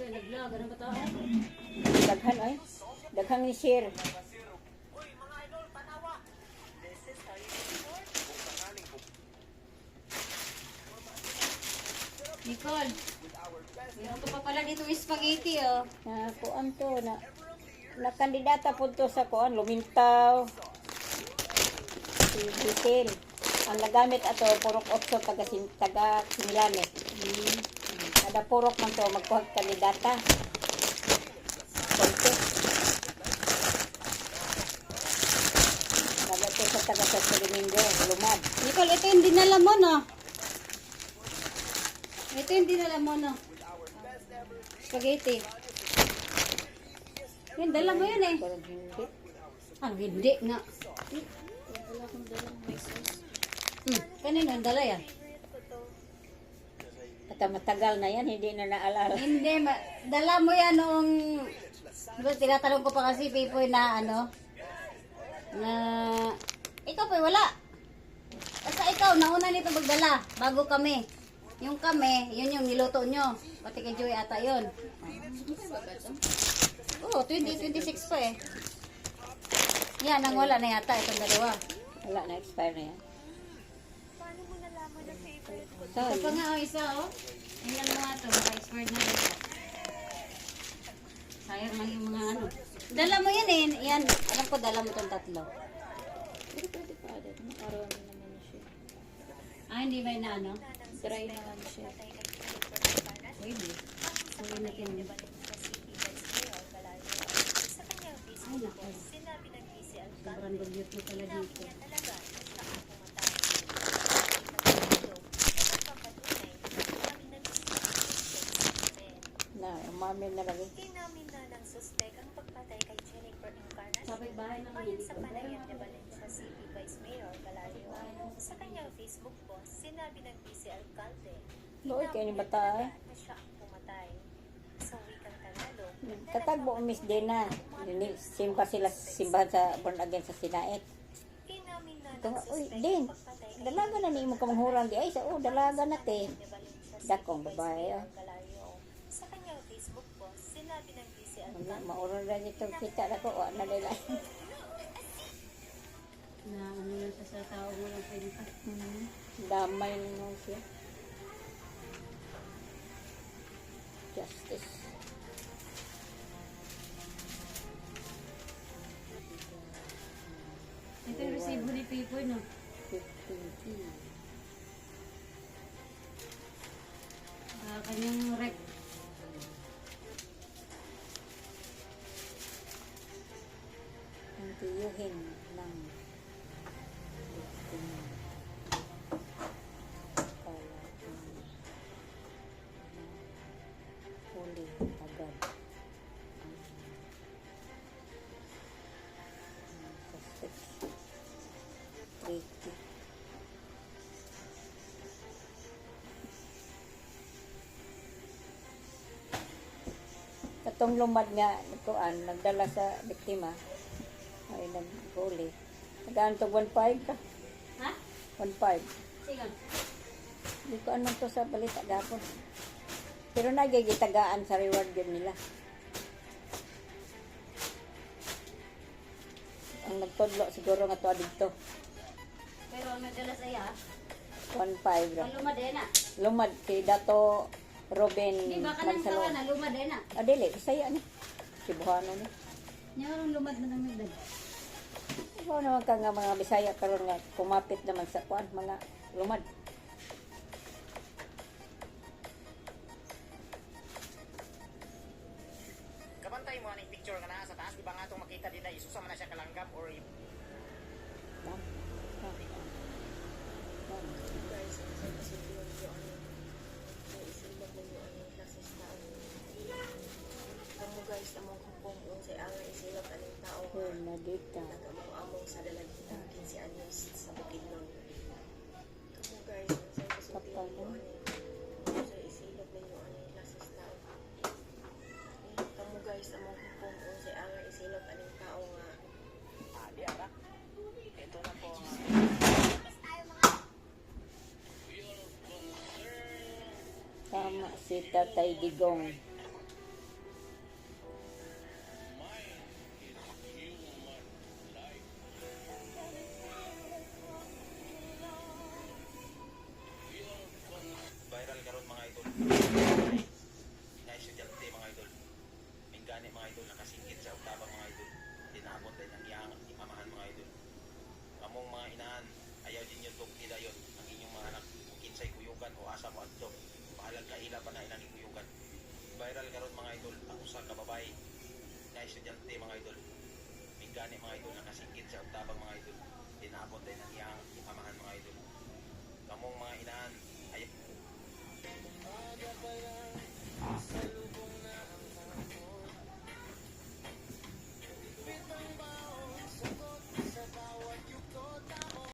nag-vlog, ano ba tao? Daghan ay. Daghan ni share. Nicole, meron ka pa pala dito yung spaghetti, oh. Na kuan to na kandidata po to sa kuan Lumintaw. Si Giselle. Ang nagamit ato purok 8 taga Similanes. Kada purok man to magkuha kandidata. Konti. Nagato sa taga sa Domingo, Lumad. Nicole, ito yung dinala mo, no? Ito yung dinala mo, no? Spaghetti. Yung dala mo yun, eh. Parang hindi. Ah, hindi nga. Kanino ang dala yan? At matagal na yan, hindi na naalala. Hindi, dala mo yan noong... Diba, tinatanong ko pa kasi, Pipoy, na ano, na... Ikaw, Poy, wala. Basta ikaw, nauna nito magdala, bago kami. Yung kami, yun yung niluto nyo. Pati kay Joey ata yun. Oo, 2026 pa eh. Yan, ang wala na yata itong dalawa. Wala na, expire na yan. Ito pa nga, oh, isa, oh. Yan lang mga ito, naka-expired na ito. Sayang lang yung mga ano. Dala mo yan eh. Yan, alam ko dala mo itong tatlo. Pero pwede pa agad. Araw na naman siya. Ah, hindi ba na ano? Dry naman siya. Pwede. Pwede natin. Ay, naku. Sobrang dugyot mo pala dito. Na, umamin na lagi. Inamin na ng suspek ang pagpatay kay Jennifer Encarnacion Sabay bahay naman ayon yun. sa panayam ni Valencia City Vice Mayor Galayo. Sa kanyang Facebook post, sinabi ng vice alcalde, Lord, kayo ni bata eh. na siya ang pumatay. Sa wikang Tagalog, Katagbo ang Miss Dena. Simba sila simbahan sa born again sa Sinaet. inamin na Ito ng nga, uy, suspek Din, ang pagpatay kay dalaga na ni mo kamanghuran di ay sa dalaga na te. ni Valencia City Dakong Vice babae, Mayor ah. Galayo. Sa kanyang Facebook post, sinabi ng vice Wala, alcalde, mauron na nito kita na ko, wala na nila. Na ano lang sa tao mo lang pwede pa. Damay mo siya. Justice. Ito yung resibo ni Pipoy, no? 15P. Kanyang rep. Ang tiyuhin ng biktima. Pala huli agad ang suspect. Tricky. Katong lumad nga kuan nagdala sa biktima ay naghuli. Nagaan to 1.5 ka. Ha? 1.5. Sige. Hindi ko anong to sa balita gapon. Pero nagigitagaan sa reward yun nila. Ang nagtodlo siguro nga to dito. Pero ang nagdala sa iya, 1.5 ra. ang lumad din na. Lumad kay Dato Robin Di ba kanang Mansalo. tawa na lumad din na. Ah, dili. Bisaya ni. Cebuano ni. Niya ang lumad na nang nagdala. Ikaw naman ka nga mga Bisaya karon nga kumapit naman sa kuan mga lumad. Kabantay mo aning picture nga naa sa taas, di ba nga itong makita din na isusa man na siya kalanggam or Dam. Dam. Dam. Kamu guys, among kumpong unsay angay isilog aning tao nga Bernadita. nagamong-among sa dalagitang 15 anyos sa Bukidnon. Kamu guys, unsay kasultihan Kapal niyo na. ani unsay isilog ninyo ani lasos tao. Kamu guys, among kumpong unsay angay isilog aning tao nga di ara. Ito na po ang Tama si Tatay Digong. idol nakasingkit sa uktabang mga idol. Dinabot din ang iyang imamahan mga idol. Among mga inahan, ayaw din yung tugti dayon ang inyong mga anak. Kung kinsay kuyugan o asa mo adto, pahalag ka ila pa na ilang kuyugan. Viral karon mga idol, ang usa ka babae na estudyante mga idol. Mingani mga idol nakasingkit sa uktabang mga idol. Dinabot din ang iyang imamahan mga idol.